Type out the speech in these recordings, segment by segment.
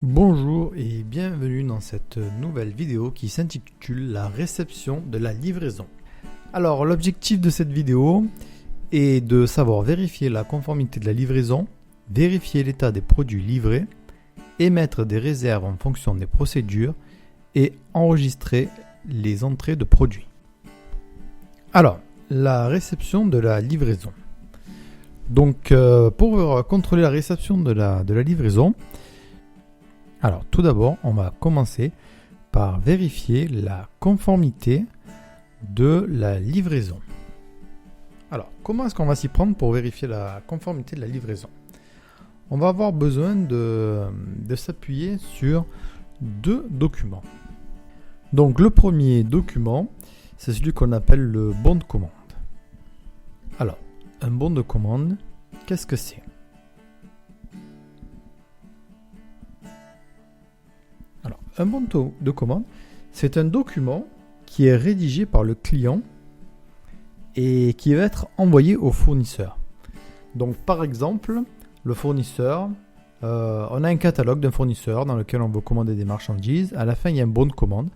Bonjour et bienvenue dans cette nouvelle vidéo qui s'intitule La réception de la livraison. Alors l'objectif de cette vidéo est de savoir vérifier la conformité de la livraison, vérifier l'état des produits livrés, émettre des réserves en fonction des procédures et enregistrer les entrées de produits. Alors, la réception de la livraison. Donc pour contrôler la réception de la livraison, alors tout d'abord, on va commencer par vérifier la conformité de la livraison. Alors, comment est-ce qu'on va s'y prendre pour vérifier la conformité de la livraison? On va avoir besoin de s'appuyer sur deux documents. Donc le premier document, c'est celui qu'on appelle le bon de commande. Alors, un bon de commande, qu'est-ce que c'est? Alors, un bon de commande, c'est un document qui est rédigé par le client et qui va être envoyé au fournisseur. Donc, par exemple, le fournisseur, on a un catalogue d'un fournisseur dans lequel on veut commander des marchandises. À la fin, il y a un bon de commande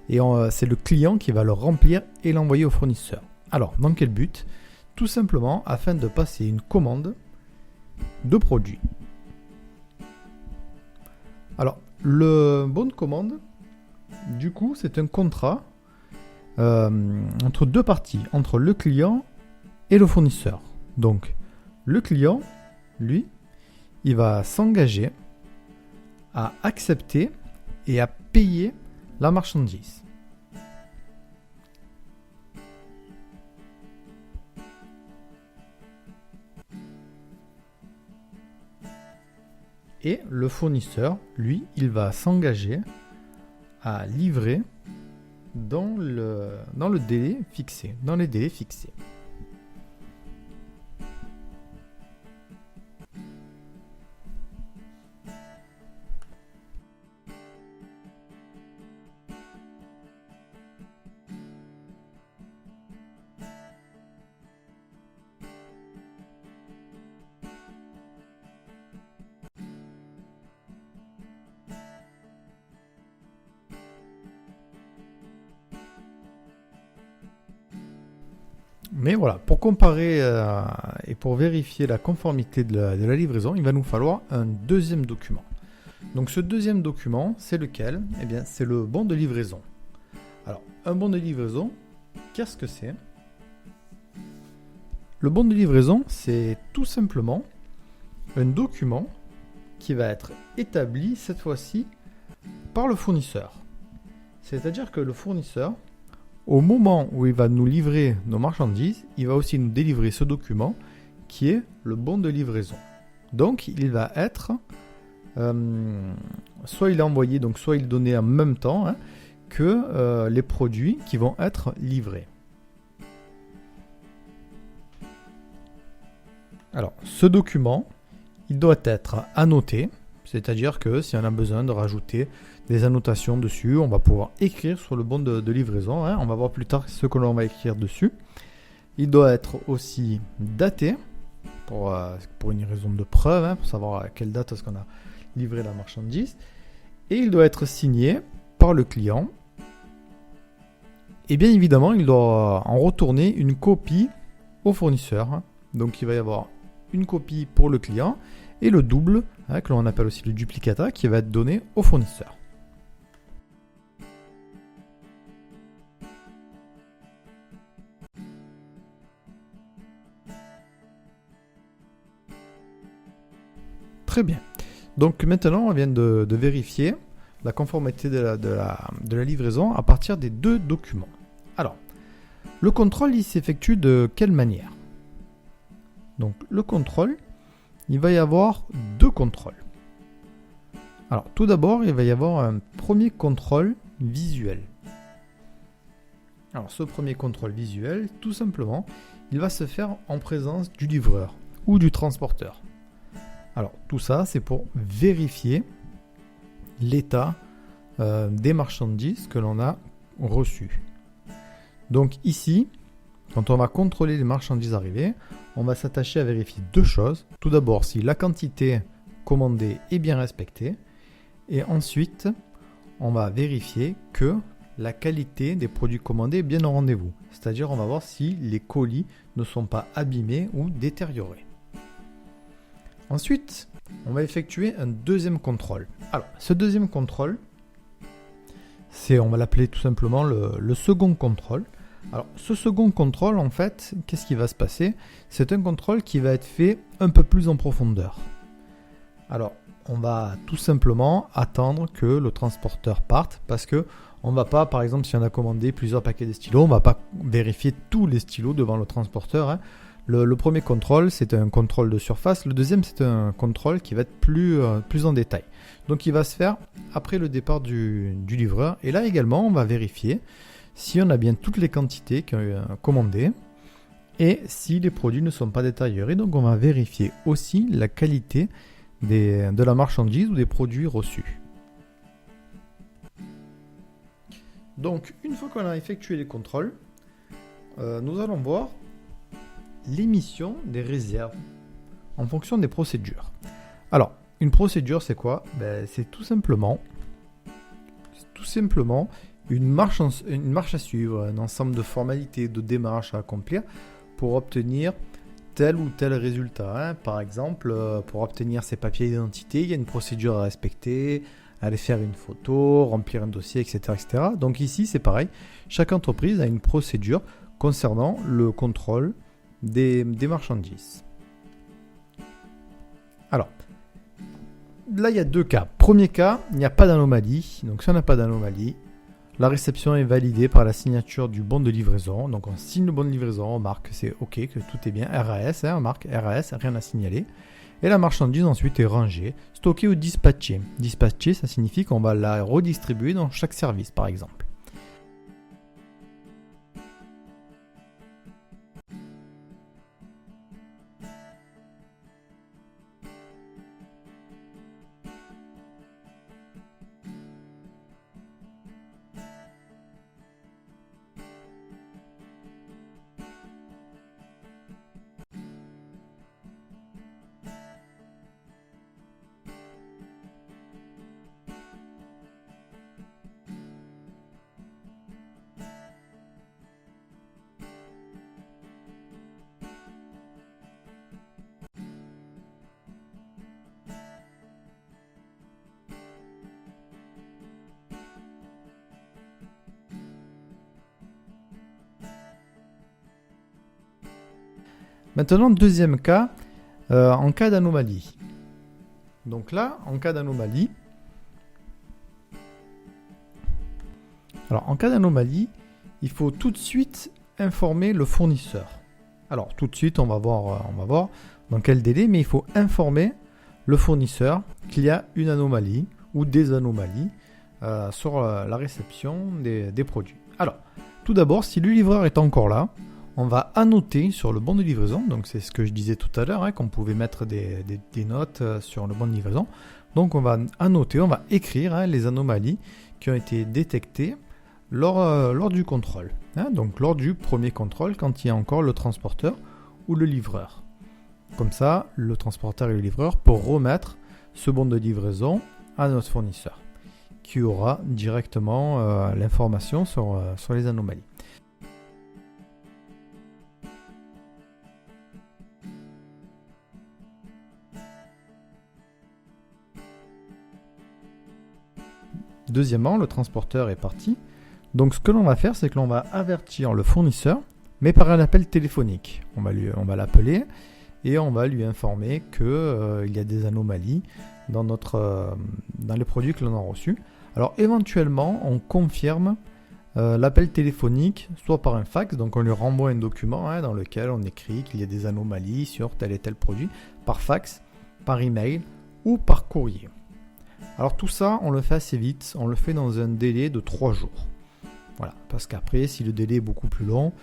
et c'est le client qui va le remplir et l'envoyer au fournisseur. Alors, dans quel but? Tout simplement afin de passer une commande de produit. Alors, le bon de commande, du coup, c'est un contrat entre deux parties, entre le client et le fournisseur. Donc, le client, lui, il va s'engager à accepter et à payer la marchandise. Et le fournisseur, lui, il va s'engager à livrer dans le délai fixé, dans les délais fixés. Mais voilà, pour comparer et pour vérifier la conformité de la livraison, il va nous falloir un deuxième document. Donc ce deuxième document, c'est lequel? Eh bien, c'est le bon de livraison. Alors, un bon de livraison, qu'est-ce que c'est? Le bon de livraison, c'est tout simplement un document qui va être établi cette fois-ci par le fournisseur. C'est-à-dire que le fournisseur, au moment où il va nous livrer nos marchandises, il va aussi nous délivrer ce document qui est le bon de livraison. Donc il va être, soit il est envoyé, donc soit il est donné en même temps que les produits qui vont être livrés. Alors ce document, il doit être annoté, c'est-à-dire que si on a besoin de rajouter des annotations dessus, on va pouvoir écrire sur le bon de livraison. On va voir plus tard ce que l'on va écrire dessus. Il doit être aussi daté pour une raison de preuve, pour savoir à quelle date est-ce qu'on a livré la marchandise. Et il doit être signé par le client. Et bien évidemment, il doit en retourner une copie au fournisseur. Donc il va y avoir une copie pour le client et le double, que l'on appelle aussi le duplicata, qui va être donné au fournisseur. Très bien. Donc maintenant, on vient de vérifier la conformité de la livraison à partir des deux documents. Alors, le contrôle, il s'effectue de quelle manière? Donc, le contrôle, il va y avoir deux contrôles. Alors, tout d'abord, il va y avoir un premier contrôle visuel. Alors, ce premier contrôle visuel, tout simplement, il va se faire en présence du livreur ou du transporteur. Alors, tout ça, c'est pour vérifier l'état des marchandises que l'on a reçues. Donc ici, quand on va contrôler les marchandises arrivées, on va s'attacher à vérifier deux choses. Tout d'abord, si la quantité commandée est bien respectée. Et ensuite, on va vérifier que la qualité des produits commandés est bien au rendez-vous. C'est-à-dire, on va voir si les colis ne sont pas abîmés ou détériorés. Ensuite, on va effectuer un deuxième contrôle. Alors, ce deuxième contrôle, on va l'appeler tout simplement le second contrôle. Alors, ce second contrôle, en fait, qu'est-ce qui va se passer? C'est un contrôle qui va être fait un peu plus en profondeur. Alors, on va tout simplement attendre que le transporteur parte parce que on va pas, par exemple, si on a commandé plusieurs paquets de stylos, on va pas vérifier tous les stylos devant le transporteur. Hein. Le premier contrôle, c'est un contrôle de surface. Le deuxième, c'est un contrôle qui va être plus en détail. Donc, il va se faire après le départ du livreur. Et là également, on va vérifier si on a bien toutes les quantités commandées et si les produits ne sont pas détériorés. Donc, on va vérifier aussi la qualité de la marchandise ou des produits reçus. Donc, une fois qu'on a effectué les contrôles, nous allons voir l'émission des réserves en fonction des procédures. Alors, une procédure, c'est quoi? C'est tout simplement une marche à suivre, un ensemble de formalités, de démarches à accomplir pour obtenir tel ou tel résultat. Hein. Par exemple, pour obtenir ses papiers d'identité, il y a une procédure à respecter, aller faire une photo, remplir un dossier, etc. etc. Donc ici, c'est pareil. Chaque entreprise a une procédure concernant le contrôle des marchandises. Alors, là, il y a deux cas. Premier cas, il n'y a pas d'anomalie. Donc, si on n'a pas d'anomalie, la réception est validée par la signature du bon de livraison. Donc, on signe le bon de livraison, on marque que c'est OK, que tout est bien. RAS, hein, on marque RAS, rien à signaler. Et la marchandise ensuite est rangée, stockée ou dispatchée. Dispatchée, ça signifie qu'on va la redistribuer dans chaque service, par exemple. Maintenant, deuxième cas, en cas d'anomalie. Donc là, en cas d'anomalie, il faut tout de suite informer le fournisseur. Alors tout de suite, on va voir dans quel délai, mais il faut informer le fournisseur qu'il y a une anomalie ou des anomalies sur la réception des produits. Alors, tout d'abord, si le livreur est encore là, on va annoter sur le bon de livraison, donc c'est ce que je disais tout à l'heure, hein, qu'on pouvait mettre des notes sur le bon de livraison. Donc on va annoter, on va écrire les anomalies qui ont été détectées lors du contrôle. Hein, donc lors du premier contrôle, quand il y a encore le transporteur ou le livreur. Comme ça, le transporteur et le livreur peuvent remettre ce bon de livraison à notre fournisseur, qui aura directement l'information sur les anomalies. Deuxièmement, le transporteur est parti. Donc ce que l'on va faire, c'est que l'on va avertir le fournisseur, mais par un appel téléphonique. On va l'appeler et on va lui informer qu'il y a des anomalies dans les produits que l'on a reçus. Alors éventuellement, on confirme l'appel téléphonique, soit par un fax, donc on lui renvoie un document dans lequel on écrit qu'il y a des anomalies sur tel et tel produit, par fax, par email ou par courrier. Alors tout ça, on le fait assez vite, on le fait dans un délai de 3 jours. Voilà, parce qu'après, si le délai est beaucoup plus long,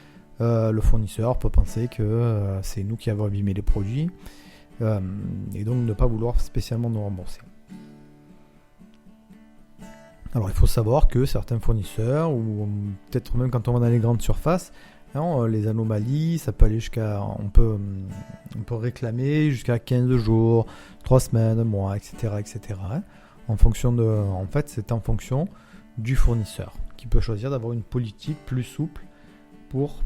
le fournisseur peut penser que c'est nous qui avons abîmé les produits et donc ne pas vouloir spécialement nous rembourser. Alors il faut savoir que certains fournisseurs, ou peut-être même quand on va dans les grandes surfaces, les anomalies, ça peut aller on peut réclamer jusqu'à 15 jours, 3 semaines, un mois, etc. etc. En fait, c'est en fonction du fournisseur qui peut choisir d'avoir une politique plus souple pour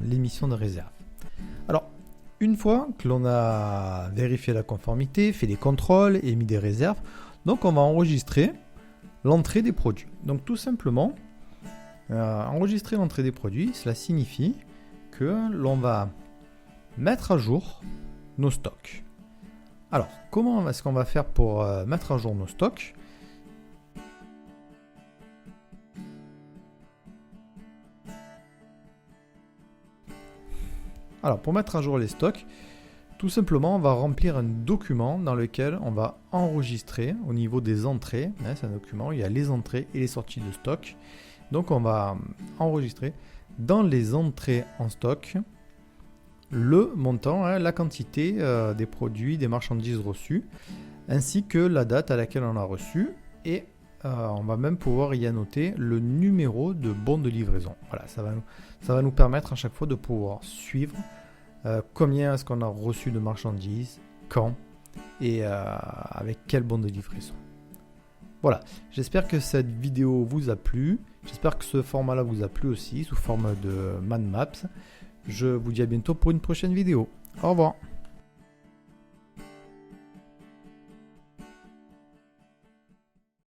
l'émission de réserve. Alors, une fois que l'on a vérifié la conformité, fait des contrôles, émis des réserves, donc on va enregistrer l'entrée des produits. Donc tout simplement, enregistrer l'entrée des produits, cela signifie que l'on va mettre à jour nos stocks. Alors, comment est-ce qu'on va faire pour mettre à jour nos stocks ? Alors, pour mettre à jour les stocks, tout simplement, on va remplir un document dans lequel on va enregistrer au niveau des entrées. C'est un document, il y a les entrées et les sorties de stock. Donc, on va enregistrer dans les entrées en stock le montant, la quantité des produits, des marchandises reçues, ainsi que la date à laquelle on a reçu. Et on va même pouvoir y annoter le numéro de bon de livraison. Voilà, ça va nous permettre à chaque fois de pouvoir suivre combien est-ce qu'on a reçu de marchandises, quand et avec quel bon de livraison. Voilà, j'espère que cette vidéo vous a plu. J'espère que ce format-là vous a plu aussi, sous forme de Man Maps. Je vous dis à bientôt pour une prochaine vidéo. Au revoir.